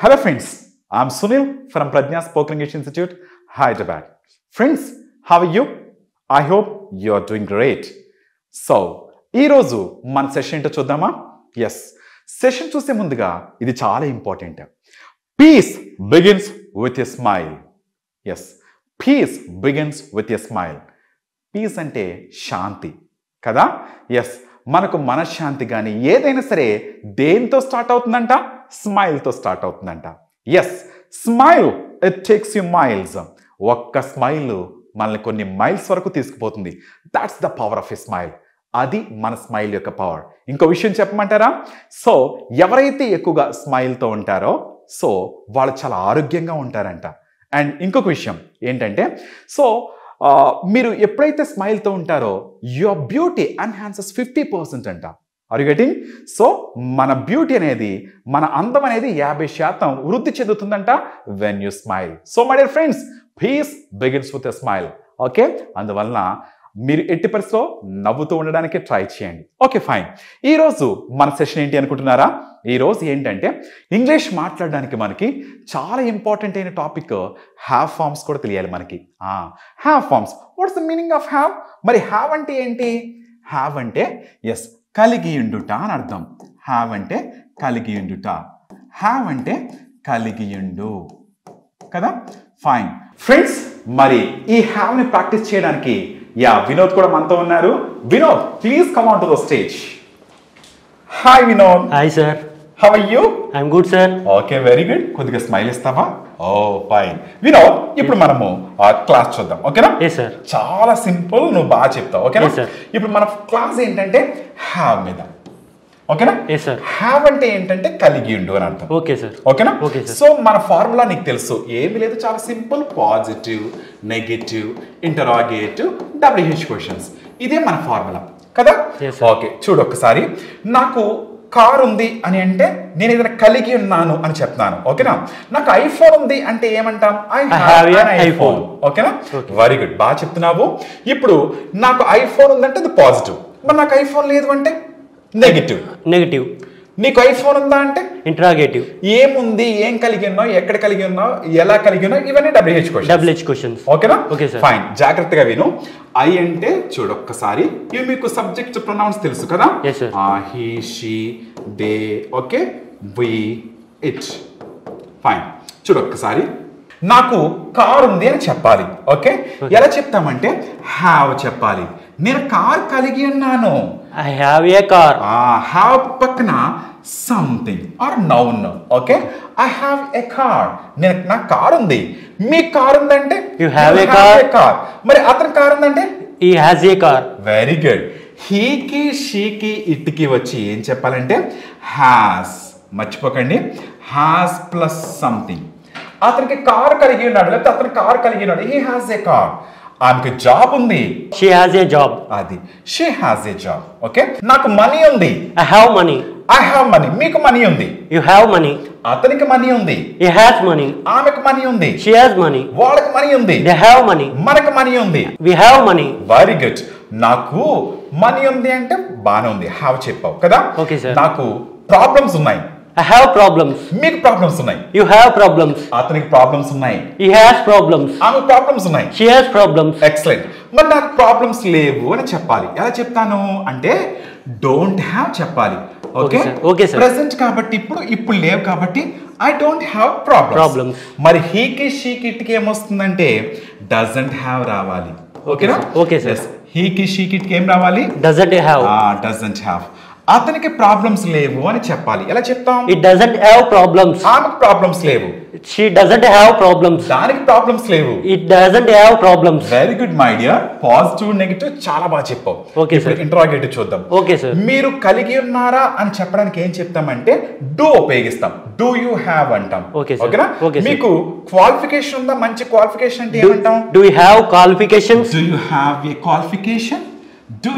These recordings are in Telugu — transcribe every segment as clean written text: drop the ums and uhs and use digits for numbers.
Hello friends, I'm Sunil from Prajna Spoken English Institute, Hyderabad. Friends, how are you? I hope you're doing great. So, ఈ రోజు మన సెషన్ ఏంటో చూద్దామా? ఎస్, సెషన్ చూసే ముందుగా ఇది చాలా important. Peace begins with a smile. Yes, peace begins with a smile. Peace అంటే శాంతి కదా? ఎస్, మనకు మనశ్శాంతి కానీ ఏదైనా సరే దేనితో స్టార్ట్ అవుతుందంట? స్మైల్తో స్టార్ట్ అవుతుందంట. Yes, smile it takes you miles. ఒక్క స్మైల్ మనల్ని కొన్ని మైల్స్ వరకు తీసుకుపోతుంది. That's the power of a smile. అది మన స్మైల్ యొక్క పవర్. ఇంకో విషయం చెప్పమంటారా? సో ఎవరైతే ఎక్కువగా స్మైల్తో ఉంటారో సో వాళ్ళు చాలా ఆరోగ్యంగా ఉంటారంట. అండ్ ఇంకొక విషయం ఏంటంటే సో మీరు ఎప్పుడైతే స్మైల్తో ఉంటారో యువర్ బ్యూటీ ఎన్హాన్సెస్ 50% అంట. Are you getting? సో మన బ్యూటీ అనేది, మన అందం అనేది 50% వృద్ధి చెందుతుందంట when you smile. So my dear friends, peace begins with a smile. Okay, అందువలన మీరు ఎట్టి పరిస్థితిలో నవ్వుతూ ఉండడానికి ట్రై చేయండి. Okay fine. ఈరోజు మన సెషన్ ఏంటి అనుకుంటున్నారా? ఈరోజు ఏంటంటే ఇంగ్లీష్ మాట్లాడడానికి మనకి చాలా ఇంపార్టెంట్ అయిన టాపిక్ హ్యావ్ ఫార్మ్స్ కూడా తెలియాలి మనకి. Have forms, what's the meaning of have? మరి హ్యావ్ అంటే ఏంటి? హ్యావ్ అంటే ఎస్ కలిగి ఉండుట అని అర్థం. హ్యావ్ అంటే కలిగి ఉండుట. హ్యావ్ అంటే కలిగి ఉండు కదా? ఫైన్ ఫ్రెండ్స్, మరి ఈ హ్యావ్ ని ప్రాక్టీస్ చేయడానికి వినోద్ కూడా మనతో ఉన్నారు. Vinod, please come on to the stage. Hi Vinod. Hi sir. How are you? I'm good sir. Okay, very good. కొద్దిగా స్మైల్ ఇస్తావా? Oh fine. వినోద్, ఇప్పుడు మనము క్లాస్ చూద్దాం. ఓకేనా? Yes sir. చాలా సింపుల్, నువ్వు బాగా చెప్తావు. ఓకేనా? Yes, sir. ఇప్పుడు మన క్లాస్ ఏంటంటే హ్యావ్ మీద. ఓకేనా? Yes sir. హ్యావ్ అంటే ఏంటంటే కలిగి ఉండు అని అర్థం. Okay sir. ఓకేనా? Okay sir. సో మన ఫార్ములా నీకు తెలుసు, ఏమి లేదు, చాలా simple. Positive, negative, interrogative, WH questions. ఇదే మన ఫార్ములా కదా? Yes, sir. ఓకే, చూడు ఒక్కసారి. నాకు కార్ ఉంది అని అంటే నేను ఏదైనా కలిగి ఉన్నాను అని చెప్తున్నాను. ఓకేనా? నాకు ఐఫోన్ ఉంది అంటే ఏమంటాం? I have an iPhone. ఓకేనా? వెరీ గుడ్, బాగా చెప్తున్నావు. ఇప్పుడు నాకు ఐఫోన్ ఉందంటే అది పాజిటివ్, మరి నాకు ఐఫోన్ లేదు అంటే నెగటివ్. నెగటివ్. నీకు ఐఫోన్ ఉందా అంటే ఇంటరాగేటివ్. ఏముంది, ఏం కలిగి ఉన్నావు, ఎక్కడ కలిగి ఉన్నావు, ఎలా కలిగి ఉన్నావు, ఇవన్నీ WH క్వశ్చన్స్. ఓకేనా? Okay sir. ఫైన్, జాగ్రత్తగా విను. ఐ అంటే చూడు ఒక్కసారి, ఇవి మీకు సబ్జెక్ట్ ప్రొనౌన్స్ తెలుసు కదా? Yes sir. He, she, they, okay, we, it. Fine, చూడు ఒక్కసారి. నాకు కార్ ఉంది అని చెప్పాలి. ఓకే, ఎలా చెప్తామంటే హ్యావ్ చెప్పాలి. నేను కార్ కలిగి ఉన్నాను. I have a car. Have పక్కన something or noun. Okay, I have a car. నాకు కార్ ఉంది. మీ కార్ ఉందంటే You have a car. మరి అతని కార్ ఉందంటే he has a car. Very good. హీకి, షీకి, ఇట్కి వచ్చి ఏం చెప్పాలంటే హ్యాస్. మర్చిపోకండి, హ్యాస్ ప్లస్ సంథింగ్. అతనికి కార్ కలిగి ఉన్నాడు, లేకపోతే అతని కార్ కలిగి ఉన్నాడు. He has a car. ఆమెకి జాబ్ ఉంది. She has a job. అది she has a job. Okay, నాకు మనీ ఉంది. I have money. I have money. మీకు మనీ ఉంది. You have money. అతనికి మనీ ఉంది. He has money. ఆమెకు మనీ ఉంది. She has money. వాళ్ళకి మనీ ఉంది. They have money. మనకు మనీ ఉంది. We have money. Very good. నాకు మనీ ఉంది అంటే బానే ఉంది, హ్యావ్ చెప్పావు కదా? Okay sir. నాకు ప్రాబ్లమ్స్ ఉన్నాయి. I have problems. మీకు ప్రాబ్లమ్స్ ఉన్నాయి. You have problems. అతనికి ప్రాబ్లమ్స్ ఉన్నాయి. He has problems. ఆమె ప్రాబ్లమ్స్ ఉన్నాయి. She has problems. ఎక్సలెంట్. మరి నాకు ప్రాబ్లమ్స్ లేవు అని చెప్పాలి. ఎలా చెప్తాను అంటే డోంట్ హ్యావ్ చెప్పాలి. Okay, okay sir. ప్రెసెంట్ కాబట్టి ఇప్పుడు లేవు కాబట్టి ఐ డోంట్ హ్యావ్ ప్రాబ్లమ్స్. మరి హీకి, షీకి, ఇట్కి ఏమొస్తుందంటే డజంట్ హ్యావ్ రావాలి. ఓకేనా? Okay sir. హీకి, షీకి, ఇట్కి ఏం రావాలి? Doesn't have. Doesn't have. అతనికి ప్రాబ్లమ్స్ లేవు అని చెప్పాలి. ఎలా చెప్తాం? It doesn't have problems. ఆమెకు ప్రాబ్లమ్స్ లేవు. She doesn't have problems. దానికి ప్రాబ్లమ్స్ లేవు. It doesn't have problems. Very good my dear. Positive, negative చాలా బాగా చెప్పావు. Okay sir. ఇంటరాగేటివ్ చూద్దాం. Okay sir. మీరు కలిగి ఉన్నారా అని చెప్పడానికి ఏం చెప్తామంటే డూ ఉపయోగిస్తాం. డూ యూ హ్యావ్ అంటాం. Okay sir. ఓకేనా? Okay sir. మీకు క్వాలిఫికేషన్ ఉందా? మంచి క్వాలిఫికేషన్ అంటే ఏమంటాం? Do you have qualifications? Do you have a qualification? Do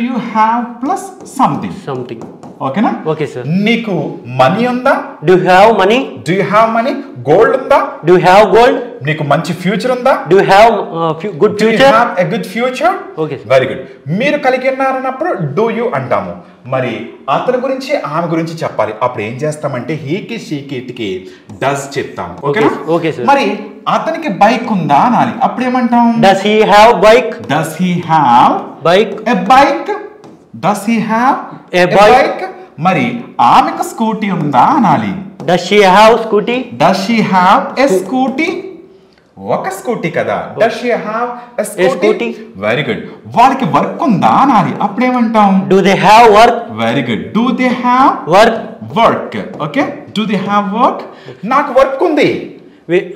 you have plus something. ఓకేనా? Okay sir. నీకు మనీ ఉందా? Do you have money? Do you have money? Gold ఉందా? Do you have gold? నీకు మంచి ఫ్యూచర్ ఉందా? Do you have good Do you future? have a good future? Okay, sir. Very good. మీరు కలిగి ఉన్నారన్నప్పుడు డూ యూ అంటాము. మరి అతని గురించి ఆమె గురించి చెప్పాలి. అప్పుడు ఏం చేస్తామంటే హీకి షీకి ఇట్కి డస్ చెప్తాం. ఓకేనా? Okay, sir. మరి అతనికి బైక్ ఉందా అనాలి. అప్పుడు ఏమంటాం? Does he have bike? Does he have Bike? a bike? Does he have A bike? మరి ఆమెకు స్కూటీ ఉందా అనాలి. Does she have scooty? Does she have a scooty? ఒక స్కూటీ కదా. Does she have a scooty? Very good. వాళ్ళకి వర్క్ ఉందా అనాలి. అప్పుడేమంటాం? Do they have work? Very good. Do they have work? Okay. Do they have work? నాకు వర్క్ ఉంది.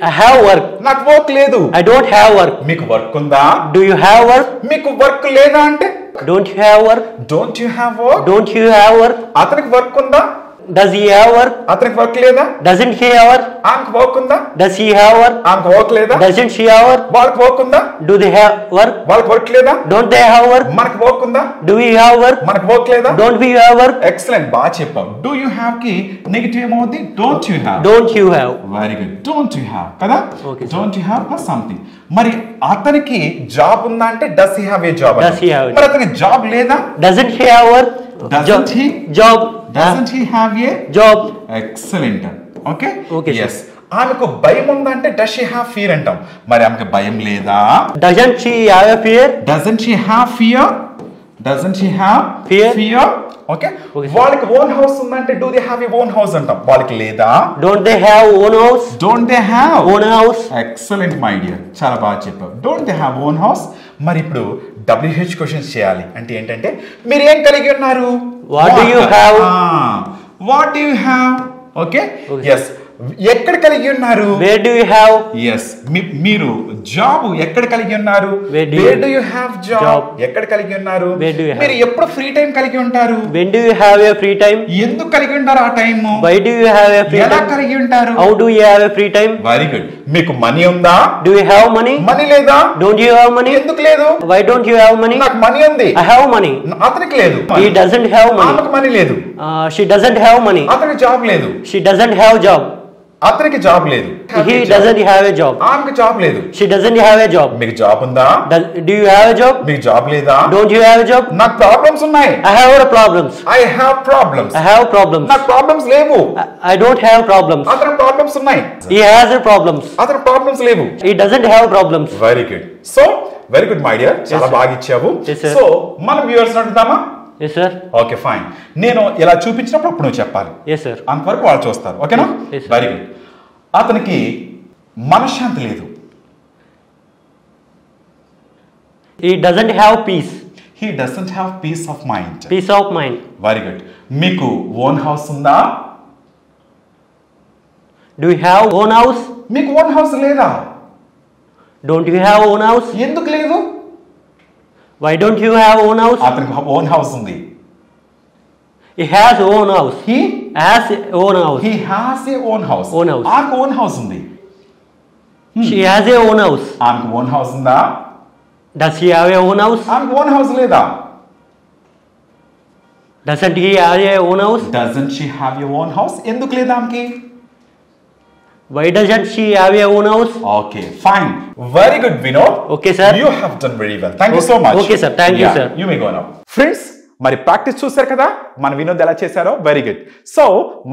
I have work. నాకు వర్క్ లేదు. I don't have work. మీకు వర్క్ ఉందా? Do you have work? మీకు వర్క్ లేదా అంటే Don't you have work? Don't you have work? Don't you have work? అతనికి వర్క్ ఉందా? Does he have work? అతనికి వర్క్ లేదా? Doesn't he have work? ఆమెకు వర్క్ ఉందా? Does he have work? ఆమెకు వర్క్ లేదా? Doesn't she have work? వాళ్ళకి వర్క్ ఉందా? Do they have work? వాళ్ళకి వర్క్ లేదా? Don't they have work? మనకు వర్క్ ఉందా? Do we have work? మనకు వర్క్ లేదా? Don't we have work? Excellent. బాగా చెప్పావు. డూ యూ హ్యావ్ కి నెగటివ్ ఏమవుద్ది? Don't you have. Don't you have? Very good. Don't you have కదా. Okay, sir. Don't you have plus something. మరి అతనికి జాబ్ ఉందా అంటే does he have a job? Does he have it? మరి అతనికి జాబ్ లేదా? Doesn't he have work? Doesn't he? Job. Doesn't he have a Job. Excellent. Okay. Okay, sir. Yes. ఆమెకు భయం ఉందా అంటే డస్ షీ హ్యావ్ ఫియర్ అంటాం. మరి ఆమెకు భయం లేదా? Doesn't she have a fear? Doesn't she have fear? Doesn't she have Fear? Okay. Okay, sir. వాళ్ళకి ఓన్ హౌస్ ఉందంటే do they have a own house అంటాం. వాళ్ళకి లేదా? Don't they have own house? Don't they have Own house? Excellent my dear. చాలా బాగా చెప్పావు. Don't they have own house. మరి ఇప్పుడు WH క్వశ్చన్స్ చేయాలి. అంటే ఏంటంటే మీరు ఏం కలిగి ఉన్నారు? What do you have? What do you have? Okay. Okay. Yes. ఎక్కడ కలిగి ఉన్నారు? Where do you have? Yes. మీరు జాబ్ ఎక్కడ కలిగి ఉన్నారు? Where do you have job? ఎక్కడ కలిగి ఉన్నారు? Where do you have? మీరు ఎప్పుడు ఫ్రీ టైం కలిగి ఉంటారు? When do you have a free time? ఎందుకు కలిగి ఉంటారు ఆ time? Why do you have a free ఎలా time? కలిగి ఉంటారు? How do you have a free time? Very good. మీకు మనీ ఉందా? Do you have money? Money లేదా? Don't you have money? ఎందుకు లేదు? Why don't you have money? నాకు మనీ ఉంది. I have money. అతనికి లేదు. He doesn't have money. ఆమెకు మనీ లేదు. She doesn't have money. అతనికి జాబ్ లేదు. She doesn't have job. అతనికి జాబ్ లేదు. He doesn't have a job. ఆమెకు జాబ్ లేదు. She doesn't have a job. మీకు జాబ్ ఉందా? Do you have a job? మీకు జాబ్ లేదా? Don't you have a job? నాకు ప్రాబ్లమ్స్ ఉన్నాయి. I have problems. I have problems. I have problems. నాకు ప్రాబ్లమ్స్ లేవు. I don't have problems. అతనికి ప్రాబ్లమ్స్ ఉన్నాయి. He has a problems. అతనికి ప్రాబ్లమ్స్ లేవు. He doesn't have problems. Very good. So very good my dear. చాలా బాగా ఇచ్చావు. Yes, sir. సో మన వ్యూవర్స్ అడుగుదామా? Yes, sir. Okay fine. నేను ఇలా చూపించినప్పుడు అప్పుడు నువ్వు చెప్పాలి. Yes, sir. అంతవరకు వాళ్ళు చూస్తారు. ఓకేనా? Yes, sir. Very good. అతనికి మనశ్శాంతి లేదు. He doesn't have peace. He doesn't have peace of mind. Peace of mind. Very good. మీకు ఓన్ హౌస్ ఉందా? Do you have own house? మీకు ఓన్ హౌస్ లేదా? Don't you have own house? ఎందుకు లేదు? Why don't you have own house? అతనికి ఓన్ హౌస్ ఉంది. He has own house. He Has own house. he has a own house. Own house. ఆమెకు ఓన్ హౌస్ ఉంది. She has a own house. ఆమెకు ఓన్ హౌస్ ఉందా? Does he have a own house? ఆమెకు ఓన్ హౌస్ లేదా? Doesn't he have a own house? Doesn't she have a own house? ఎందుకు లేదా ఆమెకి? Why doesn't she have a own house? Okay, fine. Very good, Vinod. Okay, sir. You have done very well. Thank you so much. Okay, sir. Thank you, sir. You may go now. Friends, మరి ప్రాక్టీస్ చూశారు కదా మన వినోద్ ఎలా చేశారో. Very good. సో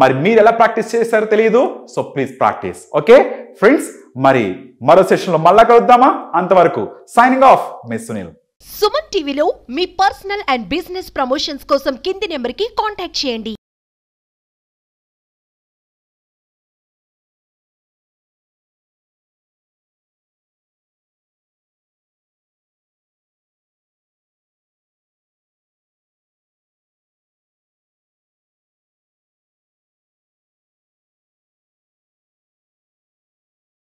మరి మీరు ఎలా ప్రాక్టీస్ చేశారో తెలియదు. So please practice. Okay friends, మరి మరో సెషన్ లో మళ్ళా కలుద్దామా? అంతవరకు signing off miss Sunil. Suman టీవీలో మీ పర్సనల్ అండ్ బిజినెస్ ప్రమోషన్స్ కోసం కింది నెంబర్ కి కాంటాక్ట్ చేయండి.